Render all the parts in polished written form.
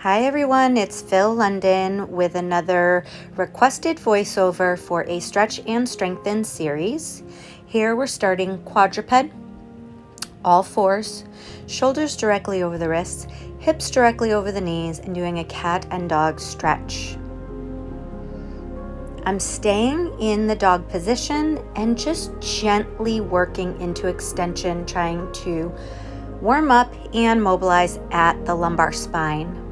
Hi everyone, it's Phil London with another requested voiceover for a Stretch and Strengthen series. Here we're starting quadruped, all fours, shoulders directly over the wrists, hips directly over the knees, and doing a cat and dog stretch. I'm staying in the dog position and just gently working into extension, trying to warm up and mobilize at the lumbar spine.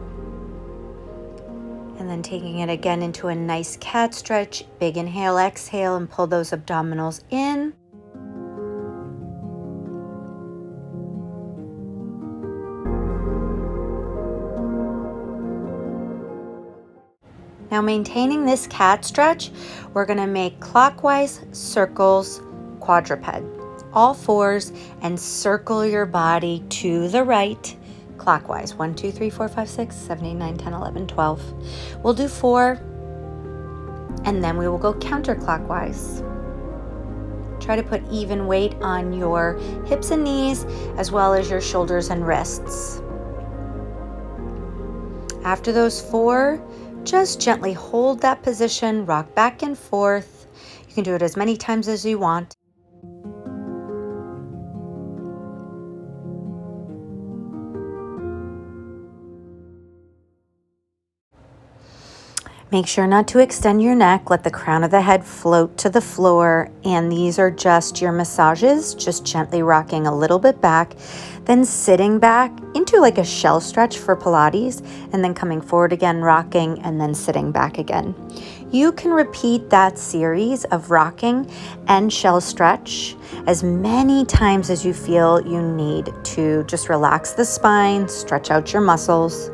And then taking it again into a nice cat stretch. Big inhale, exhale, and pull those abdominals in. Now maintaining this cat stretch, we're going to make clockwise circles quadruped. All fours and circle your body to the right. Clockwise, 1, 2, 3, 4, 5, 6, 7, 8, 9, 10, 11, 12. We'll do 4, and then we will go counterclockwise. Try to put even weight on your hips and knees, as well as your shoulders and wrists. After those 4, just gently hold that position, rock back and forth. You can do it as many times as you want. Make sure not to extend your neck. Let the crown of the head float to the floor. And these are just your massages, just gently rocking a little bit back, then sitting back into like a shell stretch for Pilates, and then coming forward again, rocking, and then sitting back again. You can repeat that series of rocking and shell stretch as many times as you feel you need to just relax the spine, stretch out your muscles.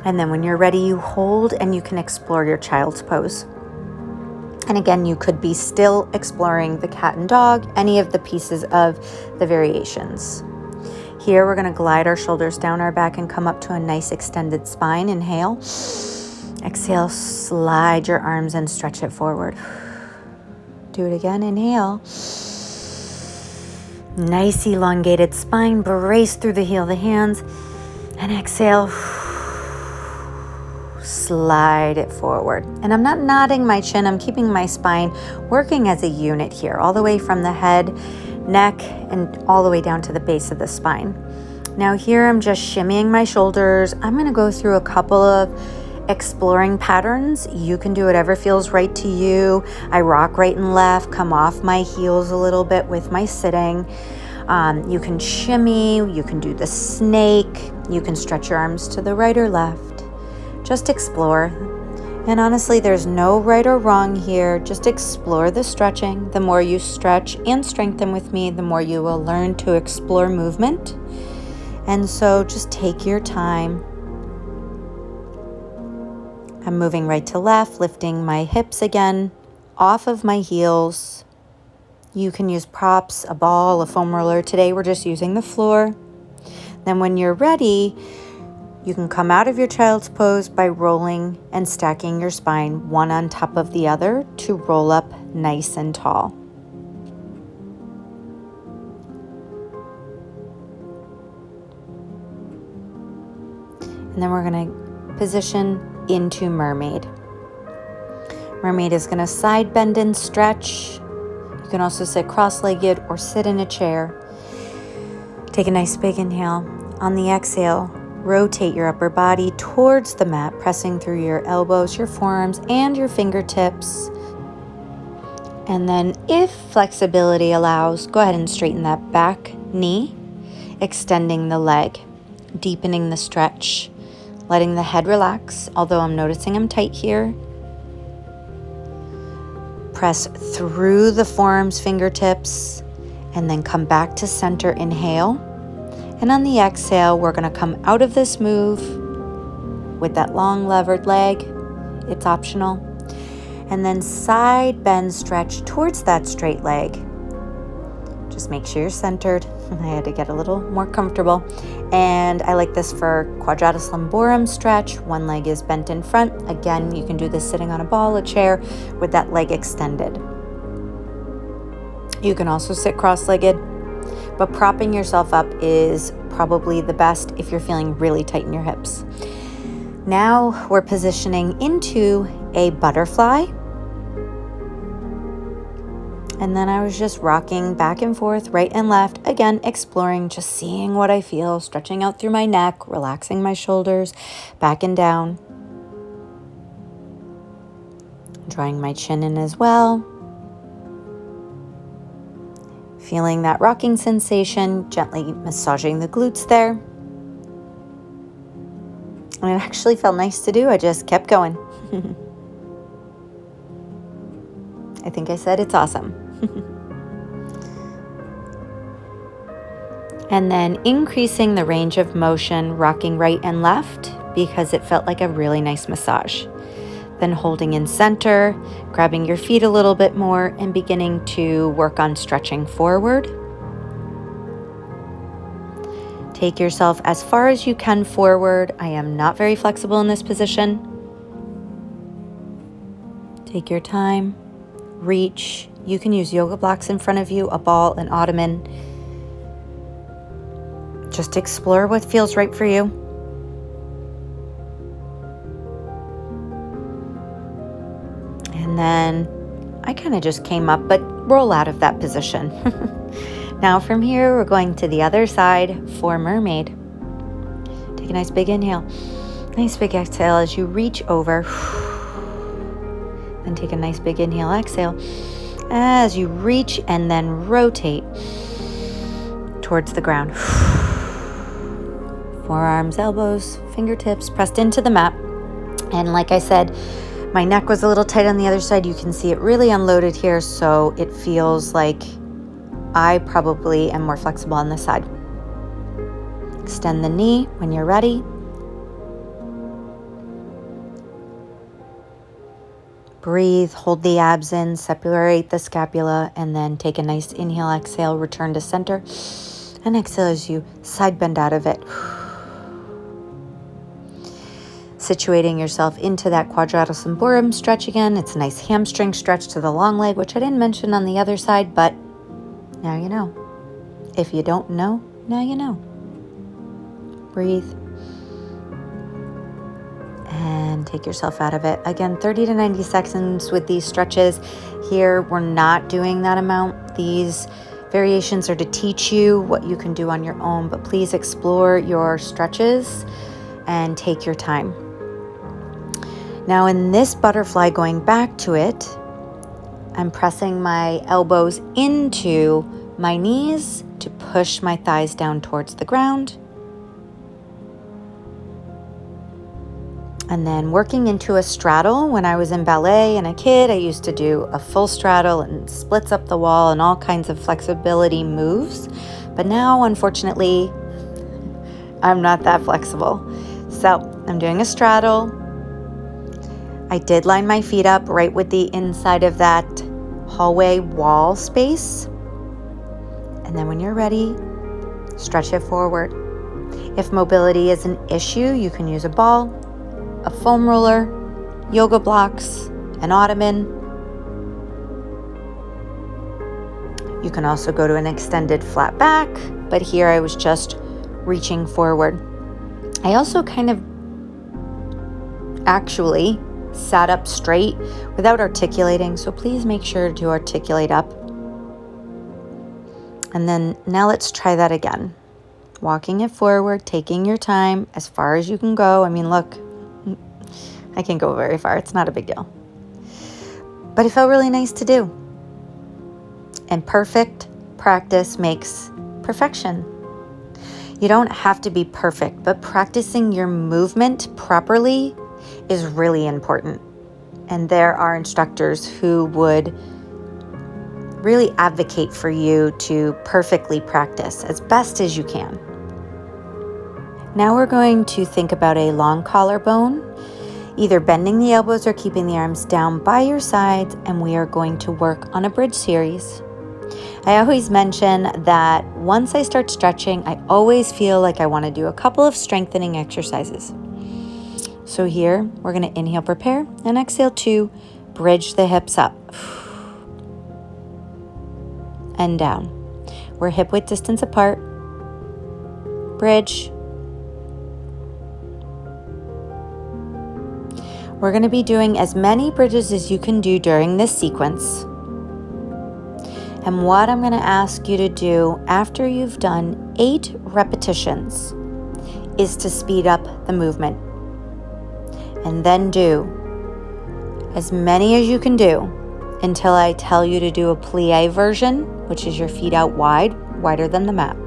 And then when you're ready, you hold and you can explore your child's pose. And again, you could be still exploring the cat and dog, any of the pieces of the variations. Here, we're going to glide our shoulders down our back and come up to a nice extended spine. Inhale. Exhale, slide your arms and stretch it forward. Do it again. Inhale. Nice elongated spine. Brace through the heel of the hands. And exhale. Slide it forward. And I'm not nodding my chin. I'm keeping my spine working as a unit here, all the way from the head, neck, and all the way down to the base of the spine. Now here I'm just shimmying my shoulders. I'm going to go through a couple of exploring patterns. You can do whatever feels right to you. I rock right and left, come off my heels a little bit with my sitting. You can shimmy, you can do the snake, you can stretch your arms to the right or left. Just explore. And honestly, there's no right or wrong here. Just explore the stretching. The more you stretch and strengthen with me, the more you will learn to explore movement. And so just take your time. I'm moving right to left, lifting my hips again off of my heels. You can use props, a ball, a foam roller. Today we're just using the floor. Then when you're ready, you can come out of your child's pose by rolling and stacking your spine one on top of the other to roll up nice and tall. And then we're going to position into Mermaid. Mermaid is going to side bend and stretch. You can also sit cross-legged or sit in a chair. Take a nice big inhale. On the exhale, rotate your upper body towards the mat, pressing through your elbows, your forearms, and your fingertips. And then if flexibility allows, go ahead and straighten that back knee, extending the leg, deepening the stretch, letting the head relax, although I'm noticing I'm tight here. Press through the forearms, fingertips, and then come back to center. Inhale. And on the exhale, we're going to come out of this move with that long levered leg. It's optional. And then side bend stretch towards that straight leg. Just make sure you're centered. I had to get a little more comfortable. And I like this for Quadratus Lumborum stretch. One leg is bent in front. Again, you can do this sitting on a ball, a chair, with that leg extended. You can also sit cross-legged. but propping yourself up is probably the best if you're feeling really tight in your hips. Now we're positioning into a butterfly. And then I was just rocking back and forth, right and left, again, exploring, just seeing what I feel, stretching out through my neck, relaxing my shoulders, back and down. Drawing my chin in as well. Feeling that rocking sensation, gently massaging the glutes there. And it actually felt nice to do. I just kept going. I think I said it's awesome. And then increasing the range of motion, rocking right and left because it felt like a really nice massage. Then holding in center, grabbing your feet a little bit more and beginning to work on stretching forward. Take yourself as far as you can forward. I am not very flexible in this position. Take your time, reach. You can use yoga blocks in front of you, a ball, an ottoman. Just explore what feels right for you. And then I kind of just came up, but roll out of that position. Now from here, we're going to the other side for Mermaid. Take a nice big inhale. Nice big exhale as you reach over. Then take a nice big inhale, exhale. As you reach and then rotate towards the ground. Forearms, elbows, fingertips pressed into the mat. And like I said, my neck was a little tight on the other side. You can see it really unloaded here, so it feels like I probably am more flexible on this side. Extend the knee when you're ready. Breathe, hold the abs in, separate the scapula, and then take a nice inhale, exhale, return to center. And exhale as you side bend out of it. Situating yourself into that Quadratus Lumborum stretch again. It's a nice hamstring stretch to the long leg, which I didn't mention on the other side, but now you know. If you don't know, now you know. Breathe. And take yourself out of it. Again, 30 to 90 seconds with these stretches. Here, we're not doing that amount. These variations are to teach you what you can do on your own, but please explore your stretches and take your time. Now in this butterfly, going back to it, I'm pressing my elbows into my knees to push my thighs down towards the ground. And then working into a straddle. When I was in ballet and a kid, I used to do a full straddle and splits up the wall and all kinds of flexibility moves. But now, unfortunately, I'm not that flexible. So I'm doing a straddle. I did line my feet up right with the inside of that hallway wall space. And then when you're ready, stretch it forward. If mobility is an issue, you can use a ball, a foam roller, yoga blocks, an ottoman. You can also go to an extended flat back, but here I was just reaching forward. I also kind of actually sat up straight without articulating, so please make sure to articulate up. And then now let's try that again. Walking it forward, taking your time as far as you can go. I mean, look, I can go very far. It's not a big deal. But it felt really nice to do. And perfect practice makes perfection. You don't have to be perfect, but practicing your movement properly is really important. And there are instructors who would really advocate for you to perfectly practice as best as you can. Now we're going to think about a long collarbone, either bending the elbows or keeping the arms down by your sides, and we are going to work on a bridge series. I always mention that once I start stretching, I always feel like I want to do a couple of strengthening exercises. So here, we're going to inhale, prepare, and exhale to bridge the hips up and down. We're hip width distance apart. Bridge. We're going to be doing as many bridges as you can do during this sequence. And what I'm going to ask you to do after you've done 8 repetitions is to speed up the movement. And then do as many as you can do until I tell you to do a plie version, which is your feet out wide, wider than the mat.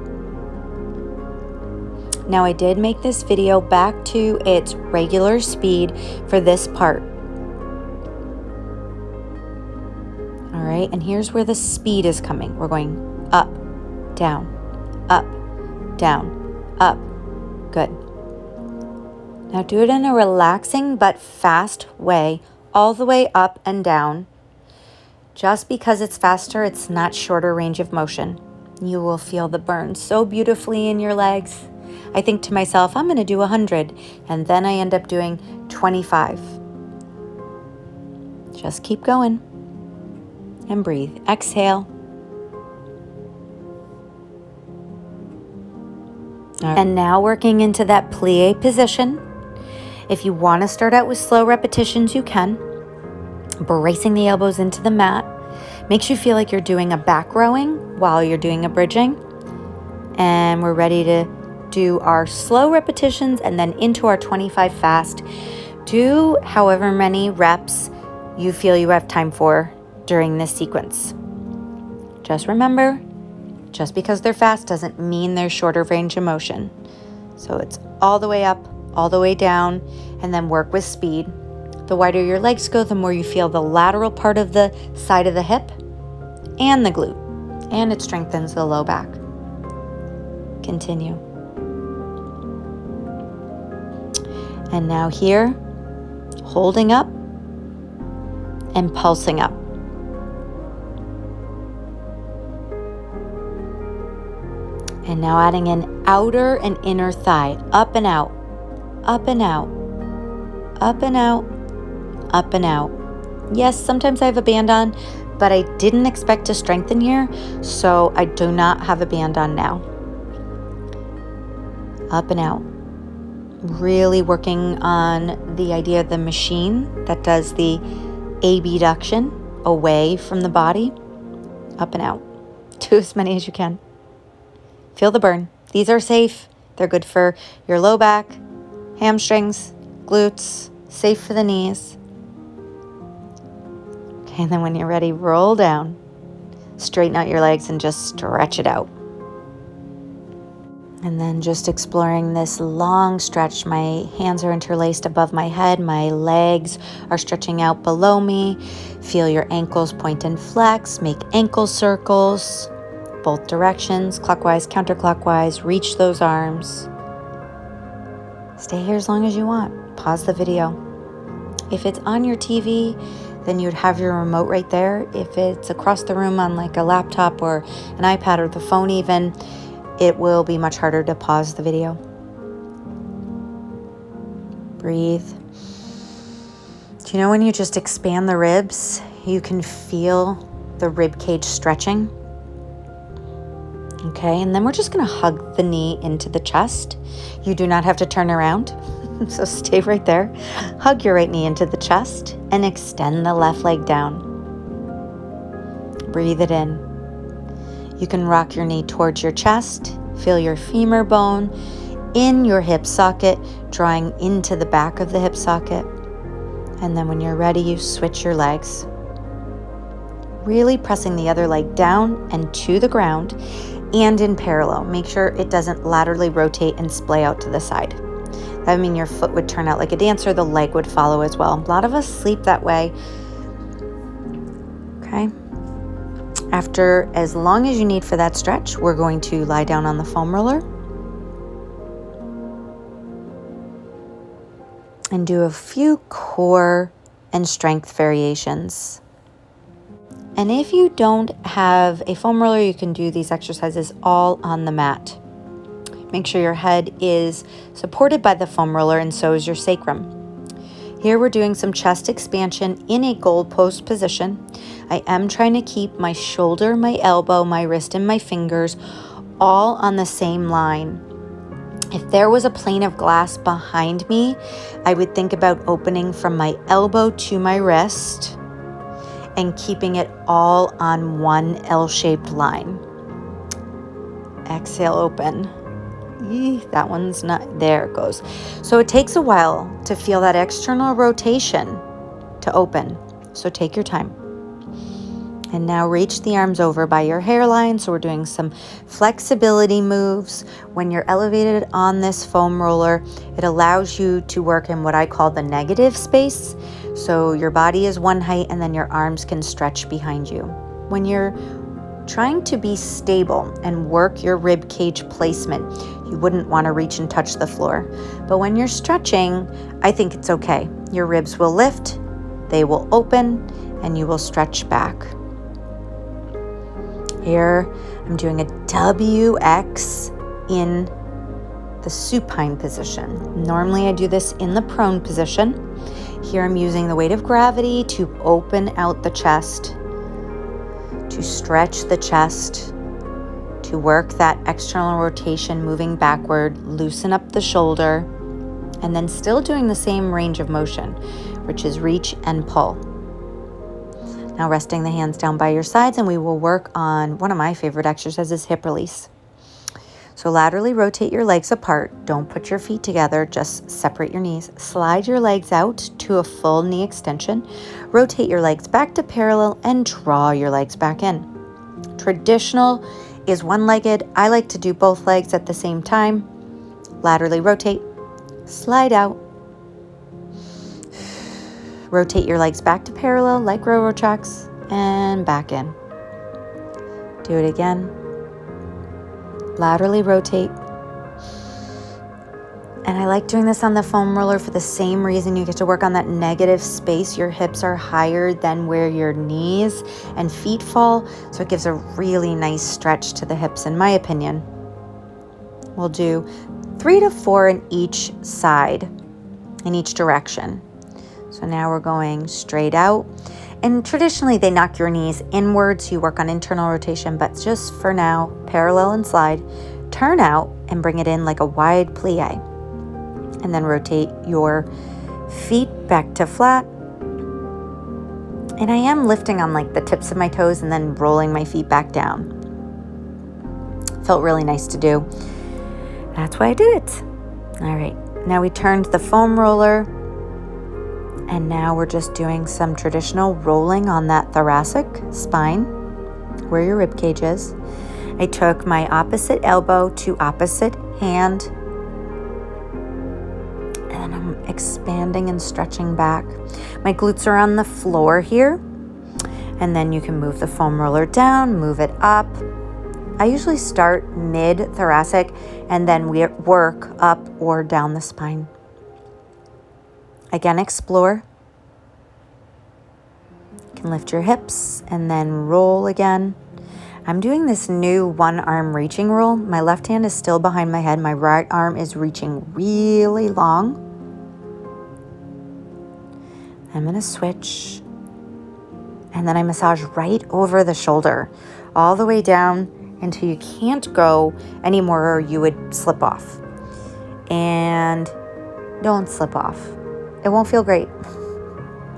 Now I did make this video back to its regular speed for this part. All right, and here's where the speed is coming. We're going up, down, up, down, up. Good. Now do it in a relaxing but fast way, all the way up and down. Just because it's faster, it's not shorter range of motion. You will feel the burn so beautifully in your legs. I think to myself, I'm going to do 100, and then I end up doing 25. Just keep going and breathe. Exhale. And now working into that plie position. If you want to start out with slow repetitions, you can. Bracing the elbows into the mat makes you feel like you're doing a back rowing while you're doing a bridging. And we're ready to do our slow repetitions and then into our 25 fast. Do however many reps you feel you have time for during this sequence. Just remember, just because they're fast doesn't mean they're shorter range of motion. So it's all the way up, all the way down, and then work with speed. The wider your legs go, the more you feel the lateral part of the side of the hip and the glute, and it strengthens the low back. Continue. And now here, holding up and pulsing up. And now adding an outer and inner thigh, up and out, up and out, up and out, up and out. Yes, sometimes I have a band on, but I didn't expect to strengthen here, so I do not have a band on now. Up and out. Really working on the idea of the machine that does the abduction away from the body. Up and out. Do as many as you can. Feel the burn. These are safe. They're good for your low back, hamstrings, glutes, safe for the knees. Okay, and then when you're ready, roll down. Straighten out your legs and just stretch it out. And then just exploring this long stretch. My hands are interlaced above my head. My legs are stretching out below me. Feel your ankles point and flex. Make ankle circles, both directions, clockwise, counterclockwise. Reach those arms. Stay here as long as you want. Pause the video. If it's on your TV, then you'd have your remote right there. If it's across the room on like a laptop or an iPad or the phone even, it will be much harder to pause the video. Breathe. Do you know when you just expand the ribs, you can feel the rib cage stretching? Okay, and then we're just going to hug the knee into the chest. You do not have to turn around, so stay right there. Hug your right knee into the chest and extend the left leg down. Breathe it in. You can rock your knee towards your chest. Feel your femur bone in your hip socket, drawing into the back of the hip socket. And then when you're ready, you switch your legs. Really pressing the other leg down and to the ground and in parallel. Make sure it doesn't laterally rotate and splay out to the side. That would mean your foot would turn out like a dancer, the leg would follow as well. A lot of us sleep that way. Okay. After as long as you need for that stretch, we're going to lie down on the foam roller and do a few core and strength variations. And if you don't have a foam roller, you can do these exercises all on the mat. Make sure your head is supported by the foam roller and so is your sacrum. Here we're doing some chest expansion in a goalpost position. I am trying to keep my shoulder, my elbow, my wrist, and my fingers all on the same line. If there was a plane of glass behind me, I would think about opening from my elbow to my wrist and keeping it all on one L-shaped line. Exhale, open. That one's not, there it goes. So it takes a while to feel that external rotation to open. So take your time. And now reach the arms over by your hairline. So we're doing some flexibility moves. When you're elevated on this foam roller, it allows you to work in what I call the negative space. So your body is one height and then your arms can stretch behind you. When you're trying to be stable and work your rib cage placement, you wouldn't want to reach and touch the floor. But when you're stretching, I think it's okay. Your ribs will lift, they will open, and you will stretch back. Here, I'm doing a WX in the supine position. Normally I do this in the prone position. Here I'm using the weight of gravity to open out the chest, to stretch the chest, to work that external rotation moving backward, loosen up the shoulder, and then still doing the same range of motion, which is reach and pull. Now resting the hands down by your sides, and we will work on one of my favorite exercises, hip release. So laterally rotate your legs apart. Don't put your feet together, just separate your knees. Slide your legs out to a full knee extension. Rotate your legs back to parallel and draw your legs back in. Traditional is one-legged. I like to do both legs at the same time. Laterally rotate, slide out. Rotate your legs back to parallel like railroad tracks and back in. Do it again. Laterally rotate. And I like doing this on the foam roller for the same reason. You get to work on that negative space. Your hips are higher than where your knees and feet fall, so it gives a really nice stretch to the hips, in my opinion. We'll do 3 to 4 in each side, in each direction. So now we're going straight out. And traditionally they knock your knees inwards. You work on internal rotation, but just for now, parallel and slide. Turn out and bring it in like a wide plie. And then rotate your feet back to flat. And I am lifting on like the tips of my toes and then rolling my feet back down. Felt really nice to do. That's why I did it. All right, now we turned the foam roller. And now we're just doing some traditional rolling on that thoracic spine where your rib cage is. I took my opposite elbow to opposite hand. And I'm expanding and stretching back. My glutes are on the floor here. And then you can move the foam roller down, move it up. I usually start mid-thoracic and then we work up or down the spine. Again, explore. You can lift your hips and then roll again. I'm doing this new one arm reaching roll. My left hand is still behind my head. My right arm is reaching really long. I'm going to switch. And then I massage right over the shoulder, all the way down until you can't go anymore or you would slip off. And don't slip off. It won't feel great.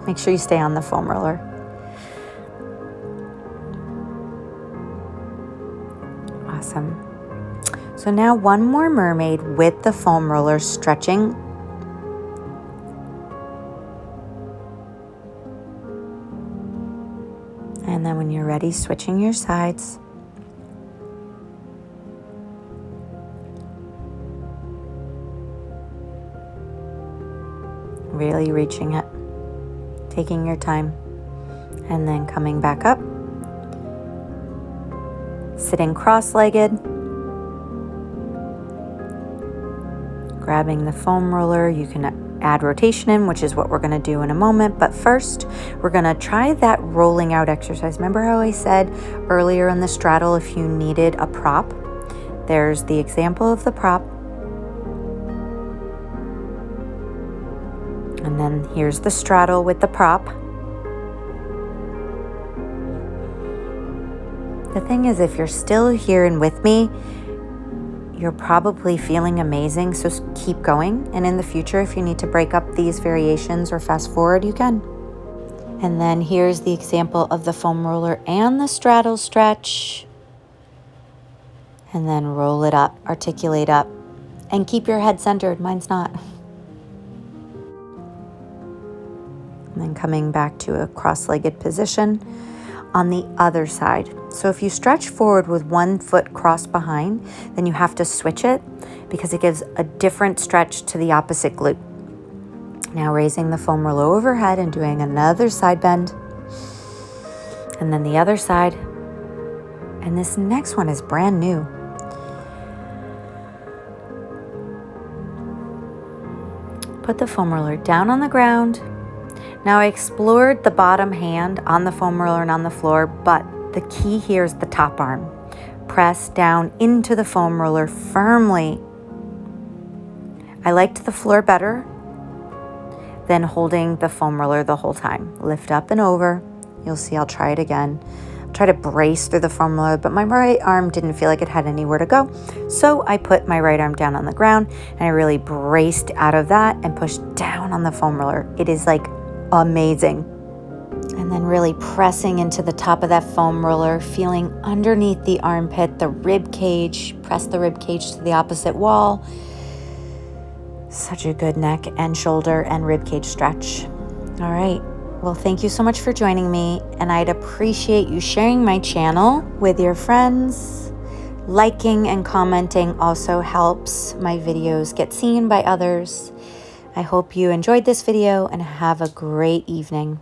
Make sure you stay on the foam roller. Awesome. So now one more mermaid with the foam roller, stretching. And then when you're ready, switching your sides. Really reaching it, taking your time, and then coming back up. Sitting cross-legged, grabbing the foam roller. You can add rotation in, which is what we're going to do in a moment. But first, we're going to try that rolling out exercise. Remember how I said earlier in the straddle, if you needed a prop, there's the example of the prop. And then here's the straddle with the prop. The thing is, if you're still here and with me, you're probably feeling amazing, so keep going. And in the future, if you need to break up these variations or fast forward, you can. And then here's the example of the foam roller and the straddle stretch. And then roll it up, articulate up, and keep your head centered. Mine's not. And then coming back to a cross-legged position on the other side. So if you stretch forward with one foot crossed behind, then you have to switch it because it gives a different stretch to the opposite glute. Now raising the foam roller overhead and doing another side bend. And then the other side. And this next one is brand new. Put the foam roller down on the ground. Now I explored the bottom hand on the foam roller and on the floor, but the key here is the top arm. Press down into the foam roller firmly. I liked the floor better than holding the foam roller the whole time. Lift up and over. You'll see I'll try it again. Try to brace through the foam roller, but my right arm didn't feel like it had anywhere to go. So I put my right arm down on the ground and I really braced out of that and pushed down on the foam roller. It is like amazing. And then really pressing into the top of that foam roller, feeling underneath the armpit, the rib cage, press the rib cage to the opposite wall. Such a good neck and shoulder and rib cage stretch. All right. Well, thank you so much for joining me, and I'd appreciate you sharing my channel with your friends. Liking and commenting also helps my videos get seen by others. I hope you enjoyed this video and have a great evening.